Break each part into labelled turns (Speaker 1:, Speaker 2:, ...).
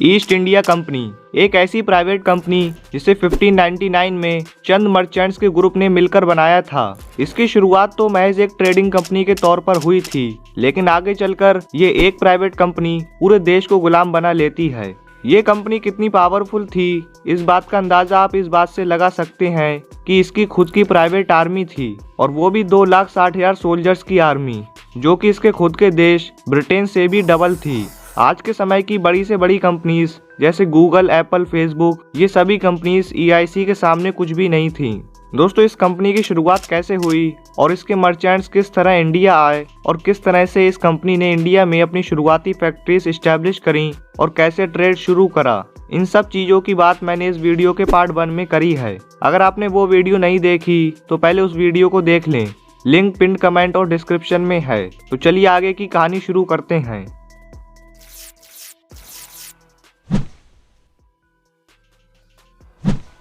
Speaker 1: East India company एक ऐसी private company जिसे 1599 में चंद मर्चेंट्स के ग्रुप ने मिलकर बनाया था। इसकी शुरुआत तो महज एक ट्रेडिंग कंपनी के तौर पर हुई थी, लेकिन आगे चलकर ये एक प्राइवेट कंपनी पूरे देश को गुलाम बना लेती है। ये कंपनी कितनी पावरफुल थी, इस बात का अंदाजा आप इस बात से लगा सकते हैं कि इसकी खुद की प्राइवेट आर्मी थी, और वो भी 2,60,000 सोल्जर्स की आर्मी, जो कि इसके खुद के देश ब्रिटेन से भी डबल थी। आज के समय की बड़ी से बड़ी कंपनीज जैसे गूगल, एप्पल, फेसबुक, ये सभी कंपनीज EIC के सामने कुछ भी नहीं थी। दोस्तों, इस कंपनी की शुरुआत कैसे हुई और इसके मर्चेंट्स किस तरह इंडिया आए और किस तरह से इस कंपनी ने इंडिया में अपनी शुरुआती फैक्ट्रीज एस्टैब्लिश करी और कैसे ट्रेड शुरू करा, इन सब चीज़ों की बात मैंने इस वीडियो के पार्ट 1 में करी है। अगर आपने वो वीडियो नहीं देखी तो पहले उस वीडियो को देख लें, लिंक पिन कमेंट और डिस्क्रिप्शन में है। तो चलिए आगे की कहानी शुरू करते हैं।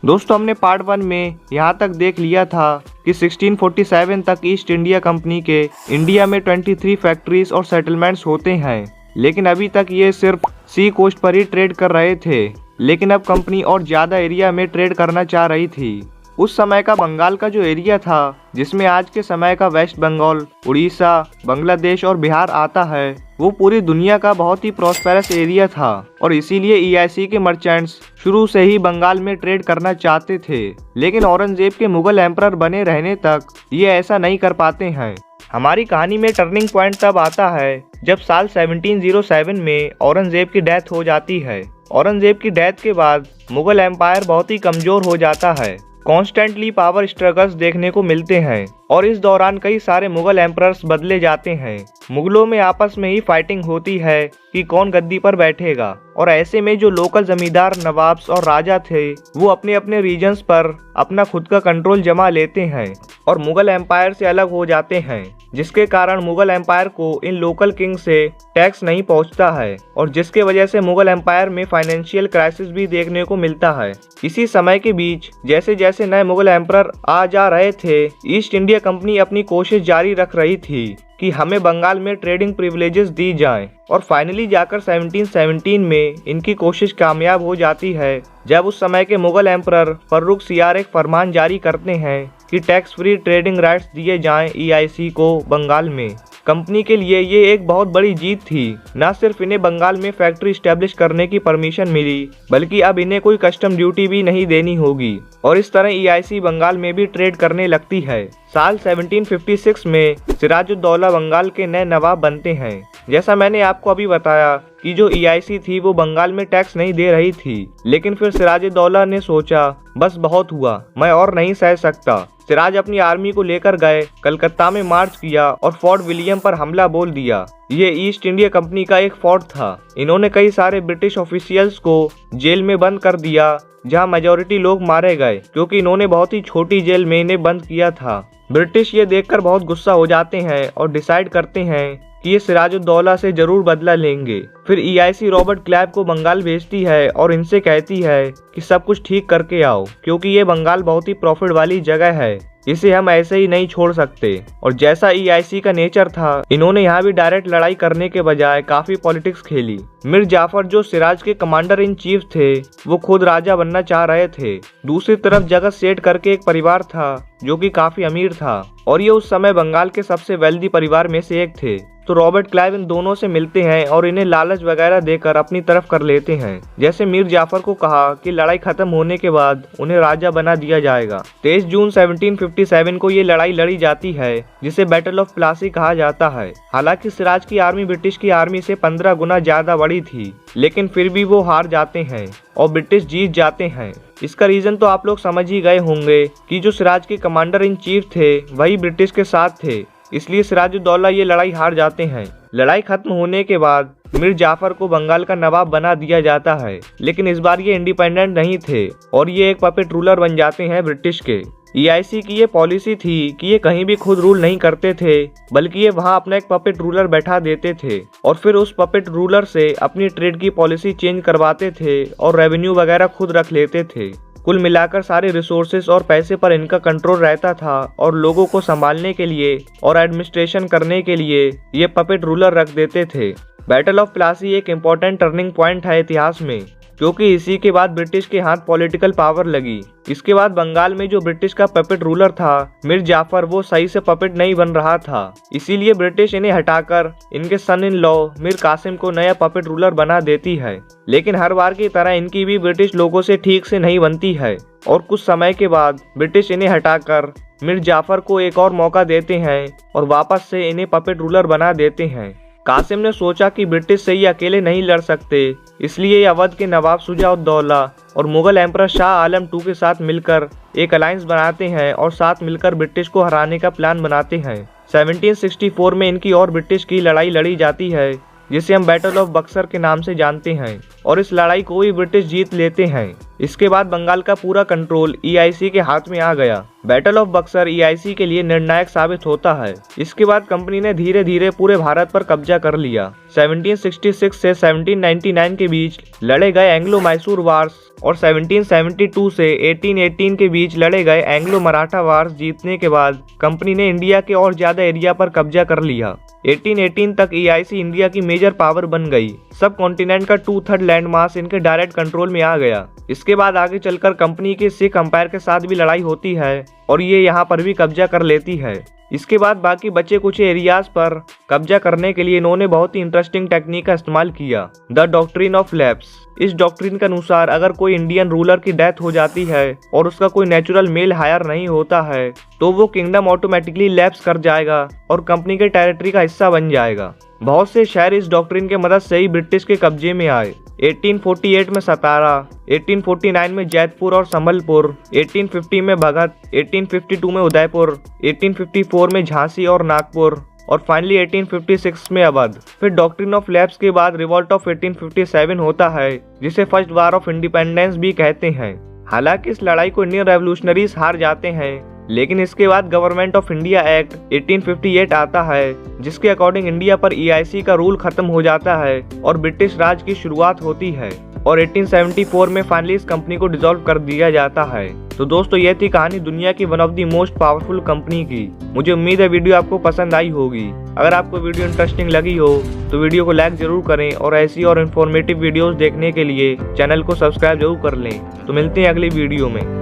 Speaker 1: दोस्तों, हमने पार्ट 1 में यहाँ तक देख लिया था कि 1647 तक ईस्ट इंडिया कंपनी के इंडिया में 23 फैक्ट्रीज और सेटलमेंट्स होते हैं, लेकिन अभी तक ये सिर्फ सी कोस्ट पर ही ट्रेड कर रहे थे। लेकिन अब कंपनी और ज़्यादा एरिया में ट्रेड करना चाह रही थी। उस समय का बंगाल का जो एरिया था, जिसमें आज के समय का वेस्ट बंगाल, उड़ीसा, बांग्लादेश और बिहार आता है, वो पूरी दुनिया का बहुत ही प्रॉस्पेरस एरिया था, और इसीलिए EIC के मर्चेंट्स शुरू से ही बंगाल में ट्रेड करना चाहते थे। लेकिन औरंगजेब के मुगल एम्परर बने रहने तक ये ऐसा नहीं कर पाते हैं। हमारी कहानी में टर्निंग पॉइंट तब आता है जब साल 1707 में औरंगजेब की डेथ हो जाती है। औरंगजेब की डेथ के बाद मुगल एम्पायर बहुत ही कमजोर हो जाता है। कॉन्स्टेंटली पावर स्ट्रगल्स देखने को मिलते हैं, और इस दौरान कई सारे मुगल एम्परर्स बदले जाते हैं। मुगलों में आपस में ही फाइटिंग होती है कि कौन गद्दी पर बैठेगा, और ऐसे में जो लोकल जमींदार, नवाब्स और राजा थे, वो अपने अपने रीजन्स पर अपना खुद का कंट्रोल जमा लेते हैं और मुगल एम्पायर से अलग हो जाते हैं, जिसके कारण मुगल एम्पायर को इन लोकल किंग से टैक्स नहीं पहुंचता है, और जिसके वजह से मुगल एम्पायर में फाइनेंशियल क्राइसिस भी देखने को मिलता है। इसी समय के बीच जैसे जैसे नए मुगल एम्परर आ जा रहे थे, ईस्ट इंडिया कंपनी अपनी कोशिश जारी रख रही थी कि हमें बंगाल में ट्रेडिंग प्रिविलेजेस दी जाएं, और फाइनली जाकर 1717 में इनकी कोशिश कामयाब हो जाती है, जब उस समय के मुगल एम्परर फर्रुख सियार एक फरमान जारी करते हैं कि टैक्स फ्री ट्रेडिंग राइट्स दिए जाएं EIC को बंगाल में। कंपनी के लिए ये एक बहुत बड़ी जीत थी। न सिर्फ इन्हें बंगाल में फैक्ट्री स्टैब्लिश करने की परमिशन मिली, बल्कि अब इन्हें कोई कस्टम ड्यूटी भी नहीं देनी होगी, और इस तरह EIC बंगाल में भी ट्रेड करने लगती है। साल 1756 में सिराजुद्दौला बंगाल के नए नवाब बनते हैं। जैसा मैंने आपको अभी बताया कि जो EIC थी वो बंगाल में टैक्स नहीं दे रही थी, लेकिन फिर सिराजुद्दौला ने सोचा बस बहुत हुआ, मैं और नहीं सह सकता। सिराज अपनी आर्मी को लेकर गए, कलकत्ता में मार्च किया और फोर्ट विलियम पर हमला बोल दिया। ये ईस्ट इंडिया कंपनी का एक फोर्ट था। इन्होंने कई सारे ब्रिटिश ऑफिशियल्स को जेल में बंद कर दिया, जहां मेजॉरिटी लोग मारे गए, क्योंकि इन्होंने बहुत ही छोटी जेल में इन्हें बंद किया था। ब्रिटिश ये देखकर बहुत गुस्सा हो जाते हैं और डिसाइड करते हैं कि ये सिराजुद्दौला से जरूर बदला लेंगे। फिर EIC रॉबर्ट क्लाइव को बंगाल भेजती है और इनसे कहती है कि सब कुछ ठीक करके आओ, क्योंकि ये बंगाल बहुत ही प्रॉफिट वाली जगह है, इसे हम ऐसे ही नहीं छोड़ सकते। और जैसा EIC का नेचर था, इन्होंने यहाँ भी डायरेक्ट लड़ाई करने के बजाय काफी पॉलिटिक्स खेली। मीर जाफर जो सिराज के कमांडर इन चीफ थे, वो खुद राजा बनना चाह रहे थे। दूसरी तरफ जगत सेठ करके एक परिवार था जो कि काफी अमीर था, और ये उस समय बंगाल के सबसे वेल्दी परिवार में से एक थे। तो रॉबर्ट क्लाइव इन दोनों से मिलते हैं और इन्हें लालच वगैरह देकर अपनी तरफ कर लेते हैं। जैसे मीर जाफर को कहा कि लड़ाई खत्म होने के बाद उन्हें राजा बना दिया जाएगा। 23 जून 1757 को ये लड़ाई लड़ी जाती है, जिसे बैटल ऑफ प्लासी कहा जाता है। हालांकि सिराज की आर्मी ब्रिटिश की आर्मी से 15 गुना ज्यादा बड़ी थी, लेकिन फिर भी वो हार जाते हैं और ब्रिटिश जीत जाते हैं। इसका रीजन तो आप लोग समझ ही गए होंगे कि जो सिराज के कमांडर इन चीफ थे वही ब्रिटिश के साथ थे, इसलिए सिराजुद्दौला ये लड़ाई हार जाते हैं। लड़ाई खत्म होने के बाद मीर जाफर को बंगाल का नवाब बना दिया जाता है, लेकिन इस बार ये इंडिपेंडेंट नहीं थे और ये एक पपेट रूलर बन जाते हैं ब्रिटिश के। EIC की ये पॉलिसी थी कि ये कहीं भी खुद रूल नहीं करते थे, बल्कि ये वहाँ अपना एक पपेट रूलर बैठा देते थे, और फिर उस पपेट रूलर से अपनी ट्रेड की पॉलिसी चेंज करवाते थे और रेवेन्यू वगैरह खुद रख लेते थे। कुल मिलाकर सारे रिसोर्सेज और पैसे पर इनका कंट्रोल रहता था और लोगों को संभालने के लिए और एडमिनिस्ट्रेशन करने के लिए ये पपेट रूलर रख देते थे। बैटल ऑफ प्लासी एक इम्पोर्टेंट टर्निंग पॉइंट है इतिहास में, क्योंकि इसी के बाद ब्रिटिश के हाथ पॉलिटिकल पावर लगी। इसके बाद बंगाल में जो ब्रिटिश का पपेट रूलर था मीर जाफर, वो सही से पपेट नहीं बन रहा था। इसीलिए ब्रिटिश इन्हें हटाकर इनके सन इन लॉ मीर कासिम को नया पपेट रूलर बना देती है। लेकिन हर बार की तरह इनकी भी ब्रिटिश लोगों से ठीक से नहीं बनती है और कुछ समय के बाद ब्रिटिश इन्हें हटाकर मीर जाफर को एक और मौका देते हैं और वापस से इन्हें पपेट रूलर बना देते हैं। कासिम ने सोचा कि ब्रिटिश से ये अकेले नहीं लड़ सकते, इसलिए अवध के नवाब शुजा-उद-दौला और मुगल एम्परर शाह आलम II के साथ मिलकर एक अलायंस बनाते हैं और साथ मिलकर ब्रिटिश को हराने का प्लान बनाते हैं। 1764 में इनकी और ब्रिटिश की लड़ाई लड़ी जाती है, जिसे हम बैटल ऑफ बक्सर के नाम से जानते हैं, और इस लड़ाई को भी ब्रिटिश जीत लेते हैं। इसके बाद बंगाल का पूरा कंट्रोल EIC के हाथ में आ गया। बैटल ऑफ बक्सर EIC के लिए निर्णायक साबित होता है। इसके बाद कंपनी ने धीरे धीरे पूरे भारत पर कब्जा कर लिया। 1766 से 1799 के बीच लड़े गए एंग्लो मैसूर वार्स और 1772 से 1818 के बीच लड़े गए एंग्लो मराठा वार्स जीतने के बाद कंपनी ने इंडिया के और ज्यादा एरिया पर कब्जा कर लिया। 1818 तक EIC इंडिया की मेजर पावर बन गई। सब कॉन्टिनेंट का 2/3 लैंड मास इनके डायरेक्ट कंट्रोल में आ गया। इसके बाद आगे चलकर कंपनी के सिख अंपायर के साथ भी लड़ाई होती है और ये यहाँ पर भी कब्जा कर लेती है। इसके बाद बाकी बचे कुछ एरियाज पर कब्जा करने के लिए इन्होंने बहुत ही इंटरेस्टिंग टेक्निक का इस्तेमाल किया, द डॉक्ट्रिन ऑफ लैप्स। इस डॉक्ट्रिन के अनुसार अगर कोई इंडियन रूलर की डेथ हो जाती है और उसका कोई नेचुरल मेल हायर नहीं होता है तो वो किंगडम ऑटोमेटिकली लैप्स कर जाएगा और कंपनी के टेरिटरी का हिस्सा बन जाएगा। बहुत से शहर इस डॉक्ट्रिन के मदद से ही ब्रिटिश के कब्जे में आए। 1848 में सतारा, 1849 में जैतपुर और संबलपुर, 1850 में भगत, 1852 में उदयपुर, 1854 में झांसी और नागपुर और फाइनली 1856 में अवध। फिर डॉक्ट्रिन ऑफ लैप्स के बाद रिवॉल्ट ऑफ 1857 होता है, जिसे फर्स्ट वार ऑफ इंडिपेंडेंस भी कहते हैं। हालांकि इस लड़ाई को इंडियन रेवोल्यूशनरीज हार जाते हैं, लेकिन इसके बाद गवर्नमेंट ऑफ इंडिया एक्ट 1858 आता है, जिसके अकॉर्डिंग इंडिया पर EIC का रूल खत्म हो जाता है और ब्रिटिश राज की शुरुआत होती है और 1874 में फाइनली इस कंपनी को डिसॉल्व कर दिया जाता है। तो दोस्तों, यह थी कहानी दुनिया की one of the most powerful company की। मुझे उम्मीद है वीडियो आपको पसंद आई होगी। अगर आपको वीडियो इंटरेस्टिंग लगी हो तो वीडियो को लाइक जरूर करें और ऐसी और इन्फॉर्मेटिव वीडियोस देखने के लिए चैनल को सब्सक्राइब जरूर कर लें। तो मिलते हैं अगली वीडियो में।